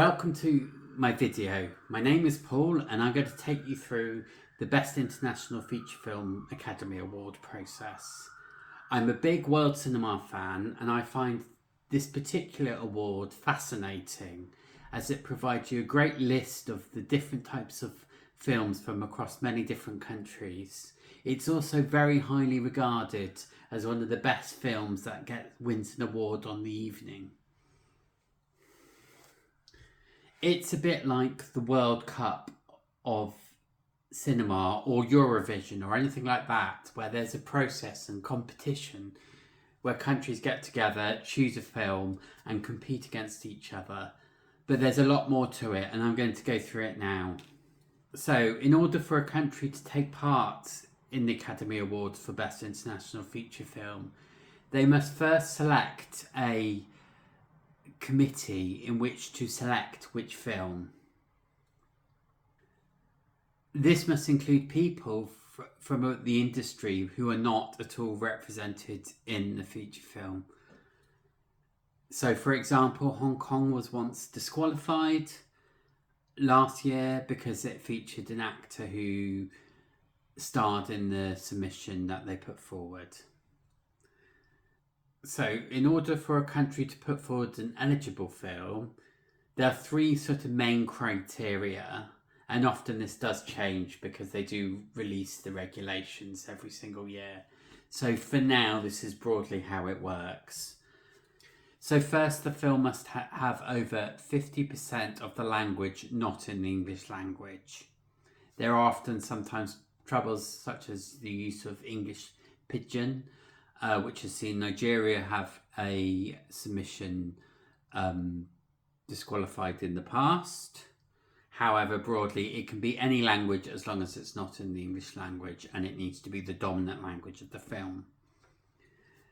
Welcome to my video. My name is Paul and I'm going to take you through the Best International Feature Film Academy Award process. I'm a big world cinema fan and I find this particular award fascinating as it provides you a great list of the different types of films from across many different countries. It's also very highly regarded as one of the best films that wins an award on the evening. It's a bit like the World Cup of cinema or Eurovision or anything like that, where there's a process and competition where countries get together, choose a film and compete against each other. But there's a lot more to it and I'm going to go through it now. So in order for a country to take part in the Academy Awards for Best International Feature Film, they must first select a committee in which to select which film. This must include people from the industry who are not at all represented in the feature film. So for example, Hong Kong was once disqualified last year because it featured an actor who starred in the submission that they put forward. So in order for a country to put forward an eligible film, there are three sort of main criteria, and often this does change because they do release the regulations every single year. So for now, this is broadly how it works. So first, the film must have over 50% of the language not in the English language. There are often sometimes troubles such as the use of English pidgin, which has seen Nigeria have a submission disqualified in the past. However, broadly, it can be any language as long as it's not in the English language and it needs to be the dominant language of the film.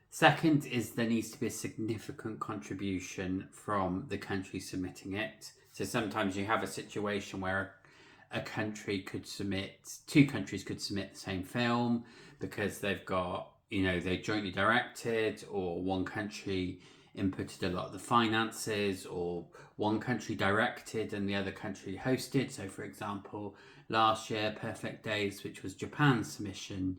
Second is there needs to be a significant contribution from the country submitting it. So sometimes you have a situation where two countries could submit the same film because they've got, they jointly directed, or one country inputted a lot of the finances, or one country directed and the other country hosted. So for example, last year Perfect Days, which was Japan's submission,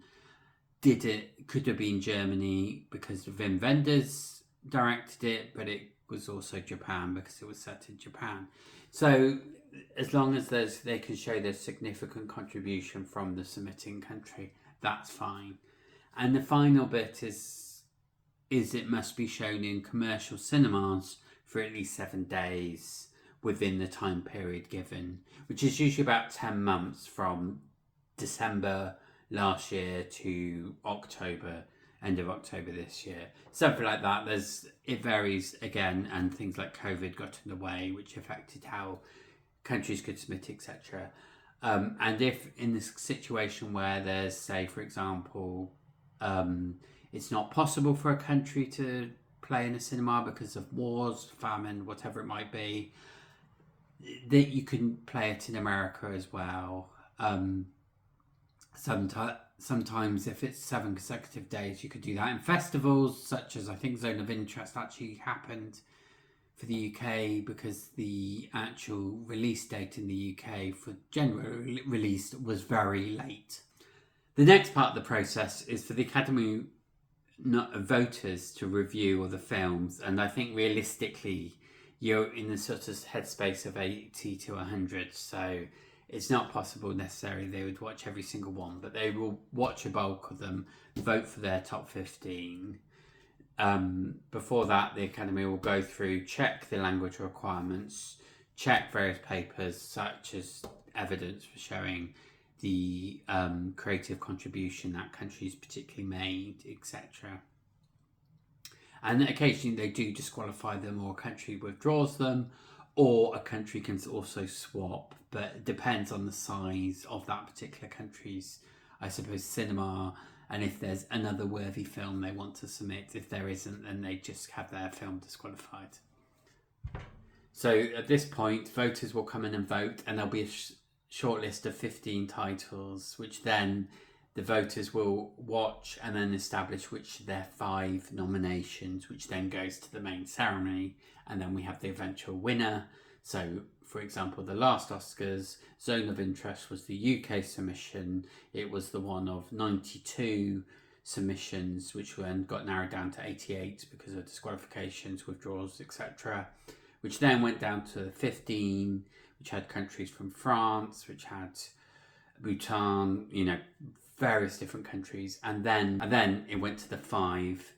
could have been Germany because Wim Wenders directed it, but it was also Japan because it was set in Japan. So as long as they can show there's significant contribution from the submitting country, that's fine. And the final bit is it must be shown in commercial cinemas for at least 7 days within the time period given, which is usually about 10 months from December last year to October, end of October this year. Something like that. It varies again, and things like COVID got in the way, which affected how countries could submit, etc. And if in this situation where there's, say, for example, it's not possible for a country to play in a cinema because of wars, famine, whatever it might be, that you can play it in America as well. Sometimes if it's 7 consecutive days, you could do that in festivals such as, I think, Zone of Interest actually happened for the UK because the actual release date in the UK for general release was very late. The next part of the process is for the Academy voters to review all the films, and I think realistically you're in the sort of headspace of 80 to 100, so it's not possible necessarily they would watch every single one, but they will watch a bulk of them, vote for their top 15. Before that, the Academy will go through, check the language requirements, check various papers such as evidence for showing the creative contribution that countries particularly made, etc. And occasionally they do disqualify them, or a country withdraws them, or a country can also swap, but it depends on the size of that particular country's, I suppose, cinema, and if there's another worthy film they want to submit. If there isn't, then they just have their film disqualified. So at this point, voters will come in and vote, and there'll be a short list of 15 titles, which then the voters will watch and then establish which their 5 nominations, which then goes to the main ceremony, and then we have the eventual winner. So, for example, the last Oscars, Zone of Interest was the UK submission. It was the one of 92 submissions, which then got narrowed down to 88 because of disqualifications, withdrawals, etc., which then went down to 15, which had countries from France, which had Bhutan, various different countries, and then it went to the 5,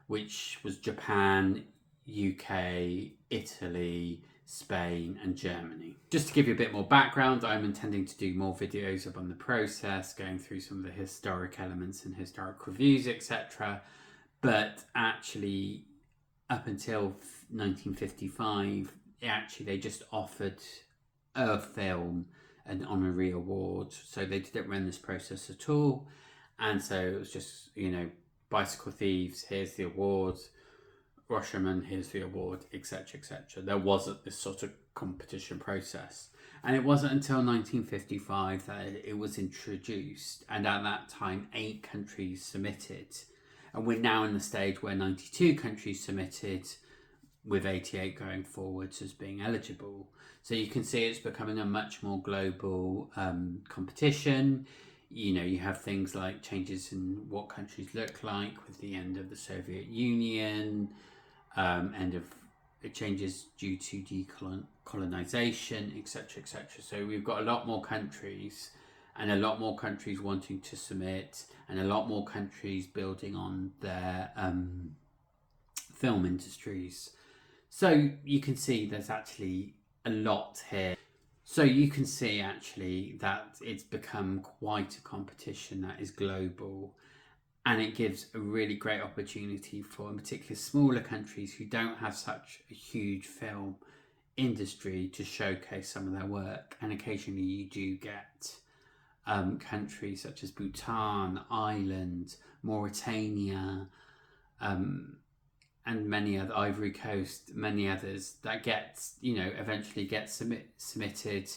which was Japan, UK, Italy, Spain and Germany. Just to give you a bit more background, I'm intending to do more videos on the process, going through some of the historic elements and historic reviews, etc. But actually, up until 1955, they just offered a film an honorary award, so they didn't run this process at all. And so it was just, Bicycle Thieves, here's the award, Rashomon, here's the award, etc., etc. There wasn't this sort of competition process. And it wasn't until 1955 that it was introduced. And at that time, 8 countries submitted. And we're now in the stage where 92 countries submitted, with 88 going forwards as being eligible. So you can see it's becoming a much more global competition. You have things like changes in what countries look like with the end of the Soviet Union, end of changes due to decolonization, etc., etc. So we've got a lot more countries, and a lot more countries wanting to submit, and a lot more countries building on their film industries. So you can see there's actually a lot here. So you can see actually that it's become quite a competition that is global, and it gives a really great opportunity for, in particular, smaller countries who don't have such a huge film industry to showcase some of their work. And occasionally you do get countries such as Bhutan, Ireland, Mauritania, and many other, Ivory Coast, many others, that gets, eventually get submitted,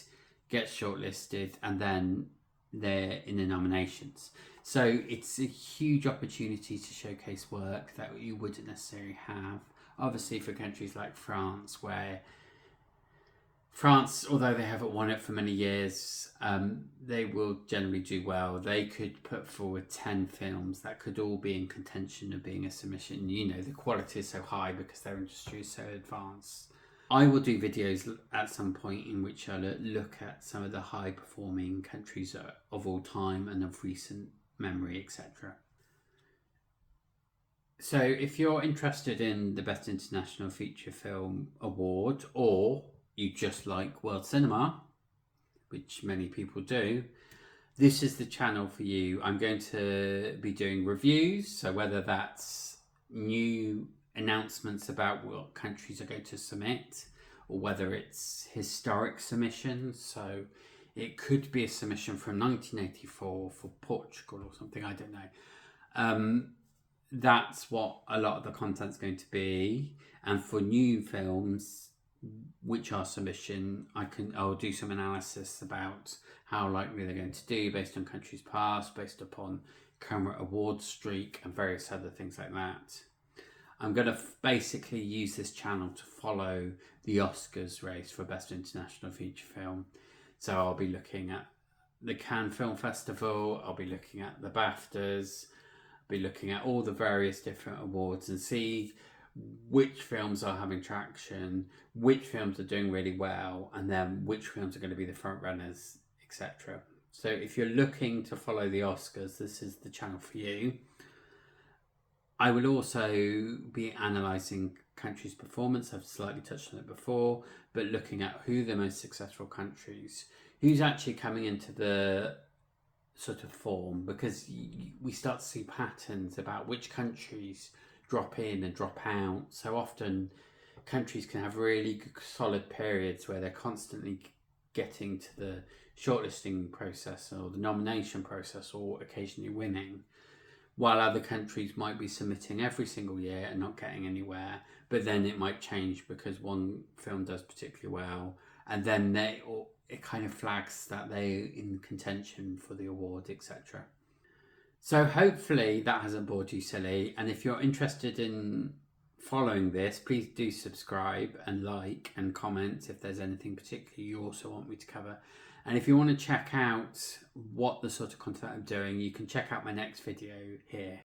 get shortlisted, and then they're in the nominations. So it's a huge opportunity to showcase work that you wouldn't necessarily have. Obviously for countries like France, although they haven't won it for many years, they will generally do well. They could put forward 10 films that could all be in contention of being a submission. The quality is so high because their industry is so advanced. I will do videos at some point in which I'll look at some of the high performing countries of all time and of recent memory, etc. So if you're interested in the Best International Feature Film Award, or you just like world cinema, which many people do, this is the channel for you. I'm going to be doing reviews, so whether that's new announcements about what countries are going to submit, or whether it's historic submissions. So it could be a submission from 1984 for Portugal or something, I don't know. That's what a lot of the content's going to be. And for new films which are submission, I'll do some analysis about how likely they're going to do based on countries past, based upon current award streak and various other things like that. I'm going to basically use this channel to follow the Oscars race for Best International Feature Film. So I'll be looking at the Cannes Film Festival, I'll be looking at the BAFTAs, I'll be looking at all the various different awards and see which films are having traction, which films are doing really well, and then which films are going to be the front runners, etc. So if you're looking to follow the Oscars, this is the channel for you. I will also be analysing countries' performance. I've slightly touched on it before, but looking at who the most successful countries, who's actually coming into the sort of form, because we start to see patterns about which countries drop in and drop out. So often countries can have really solid periods where they're constantly getting to the shortlisting process or the nomination process, or occasionally winning, while other countries might be submitting every single year and not getting anywhere. But then it might change because one film does particularly well, and then it kind of flags that they're in contention for the award, etc. So hopefully that hasn't bored you silly, and if you're interested in following this, please do subscribe and like and comment if there's anything particular you also want me to cover. And if you want to check out what the sort of content I'm doing, you can check out my next video here.